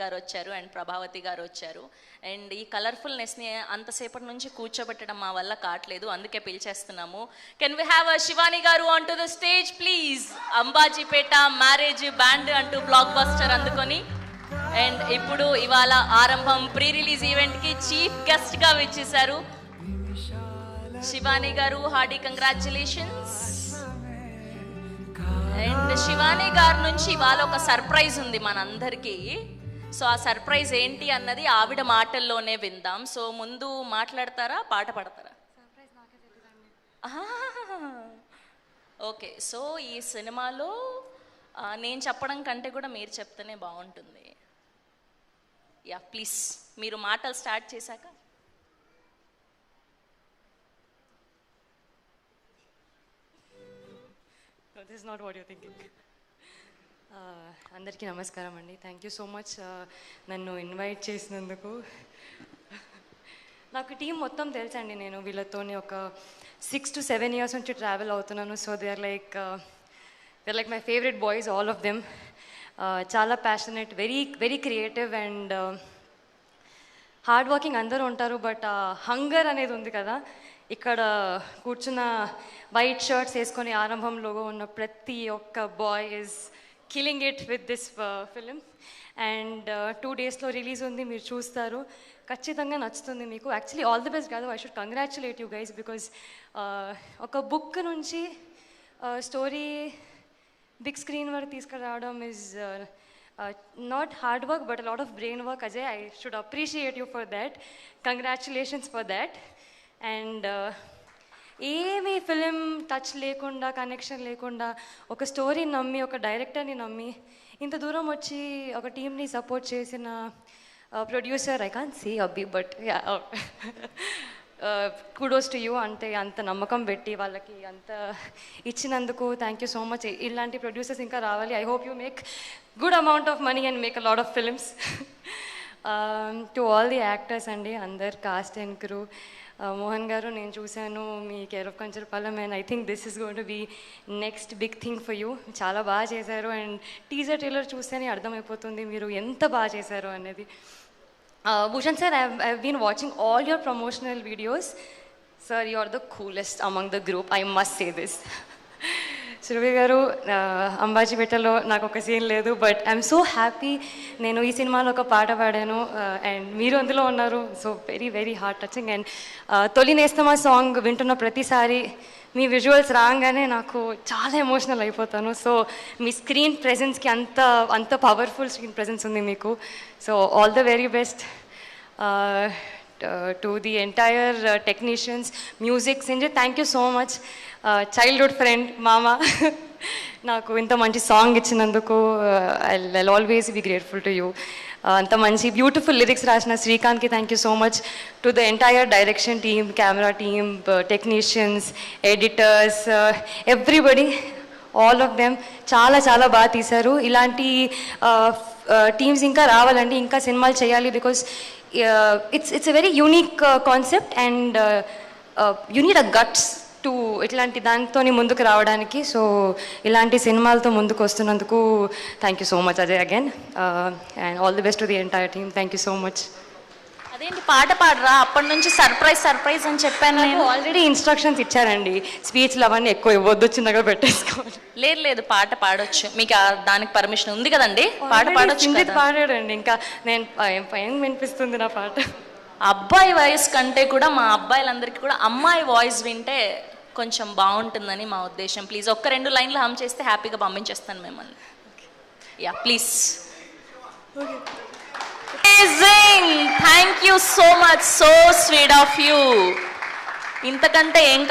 గారు వచ్చారు అండ్ ప్రభావతి గారు వచ్చారు. అండ్ ఈ కలర్ఫుల్నెస్ని అంతసేపటి నుంచి కూర్చోబెట్టడం మా వల్ల కావట్లేదు, అందుకే పిలిచేస్తున్నాము. కెన్ వి హ్యావ్ శివాని గారు on to the stage please? Ambajipeta marriage band అంటూ బ్లాక్ బస్టర్ అందుకొని అండ్ ఇప్పుడు ఇవాళ ఆరంభం ప్రీ రిలీజ్ ఈవెంట్కి చీఫ్ గెస్ట్గా విచ్చేశారు శివాని గారు. Hearty congratulations. అండ్ శివాని గారి నుంచి ఇవాళ ఒక సర్ప్రైజ్ ఉంది మనందరికీ. సో ఆ సర్ప్రైజ్ ఏంటి అన్నది ఆవిడ మాటల్లోనే విందాం. సో ముందు మాట్లాడతారా, పాట పాడతారా? ఓకే, సో ఈ సినిమాలో నేను చెప్పడం కంటే కూడా మీరు చెప్తేనే బాగుంటుంది. యా ప్లీజ్, మీరు మాటలు స్టార్ట్ చేశాక. This is not what you're thinking. అందరికీ నమస్కారం అండి. థ్యాంక్ యూ సో మచ్ నన్ను ఇన్వైట్ చేసినందుకు. నాకు టీం మొత్తం తెలుసండి, నేను వీళ్ళతోని ఒక 6 to 7 years నుంచి ట్రావెల్ అవుతున్నాను. So they are like my favourite boys, all of them. చాలా passionate, very creative and hard working అందరూ ఉంటారు. బట్ హంగర్ అనేది ఉంది కదా, ఇక్కడ కూర్చున్న వైట్ షర్ట్స్ వేసుకొని ఆరంభంలో ఉన్న ప్రతి ఒక్క boy is killing it with this film. And 2 daysలో రిలీజ్ ఉంది, మీరు చూస్తారు, ఖచ్చితంగా నచ్చుతుంది మీకు. యాక్చువల్లీ ఆల్ ది బెస్ట్ కాదు, I should congratulate you guys, because ఒక బుక్ నుంచి స్టోరీ బిగ్ స్క్రీన్ వరకు తీసుకురావడం is not hard work but a lot of brain work. Ajay, I should appreciate you for that. Congratulations for that. And ఏమీ film touch లేకుండా, connection లేకుండా, ఒక స్టోరీని నమ్మి, ఒక డైరెక్టర్ని నమ్మి ఇంత దూరం వచ్చి ఒక టీమ్ని సపోర్ట్ చేసిన ప్రొడ్యూసర్, ఐ కాంట్ సే అబ్బి, బట్ కుడోస్ టు యూ. అంటే అంత నమ్మకం పెట్టి వాళ్ళకి అంత ఇచ్చినందుకు థ్యాంక్ యూ సో మచ్. ఇలాంటి ప్రొడ్యూసర్స్ ఇంకా రావాలి. I hope you make good amount of money and make a lot of films. To all the actors అండి, అందరు కాస్ట్ అండ్ క్రూ. మోహన్ గారు, నేను చూశాను మీ care of Kancharapalem and I think this is going to be next big thing for you. చాలా బాగా చేశారు and teaser trailer చూస్తేనే అర్థమైపోతుంది మీరు ఎంత బాగా చేశారు అనేది. Bhushan sir, I've been watching all your promotional videos. Sir, you're the coolest among the group, I must say this. Surabhi గారు, అంబాజీపేటలో నాకు ఒక సీన్ లేదు, బట్ ఐఎమ్ సో హ్యాపీ. నేను ఈ సినిమాలో ఒక పాట పాడాను అండ్ మీరు అందులో ఉన్నారు. So very heart touching. And తొలి నేస్తమా సాంగ్ వింటున్న ప్రతిసారి మీ విజువల్స్ రాగానే నాకు చాలా ఎమోషనల్ అయిపోతాను. సో మీ స్క్రీన్ ప్రెజెన్స్కి అంత పవర్ఫుల్ స్క్రీన్ ప్రెజెన్స్ ఉంది మీకు. So all the very best to the entire technicians, music, singer, thank you so much. Childhood friend మామ నాకు ఇంత మంచి సాంగ్ ఇచ్చినందుకు I always be grateful to you. అంత మంచి బ్యూటిఫుల్ లిరిక్స్ రాసిన శ్రీకాంత్కి thank you so much. To the entire direction team, camera team, technicians, editors, everybody, all of them చాలా బాగా తీశారు. ఇలాంటి టీమ్స్ ఇంకా రావాలండి, ఇంకా సినిమాలు చేయాలి. Because it's a very unique concept and you need a guts to ఇట్లాంటి దాంతో ముందుకు రావడానికి. సో ఇలాంటి సినిమాలతో ముందుకు వస్తున్నందుకు thank you so much Ajay again. And all the best to the entire team. Thank you so much. అదేంటి పాట పాడరా? అప్పటి నుంచి సర్ప్రైజ్ అని చెప్పాను నేను. ఆల్రెడీ ఇన్స్ట్రక్షన్స్ ఇచ్చారండి, స్పీచ్లు అవన్నీ ఎక్కువ ఇవ్వద్దు, చిన్నగా పెట్టేసుకోవాలి. లేదు పాట పాడొచ్చు, మీకు దానికి పర్మిషన్ ఉంది కదండి, పాట పాడొచ్చు. పాడాడండి, ఇంకా నేను ఏం వినిపిస్తుంది నా పాట. అబ్బాయి వాయిస్ కంటే కూడా మా అబ్బాయిలందరికీ కూడా అమ్మాయి వాయిస్ వింటే కొంచెం బాగుంటుందని మా ఉద్దేశం. ప్లీజ్ ఒక్క 2 లైన్లు హమ్ చేస్తే హ్యాపీగా పంపించేస్తాను మిమ్మల్ని. Yeah please. Amazing! Thank you so much, so sweet of you. ఇంతకంటే ఏం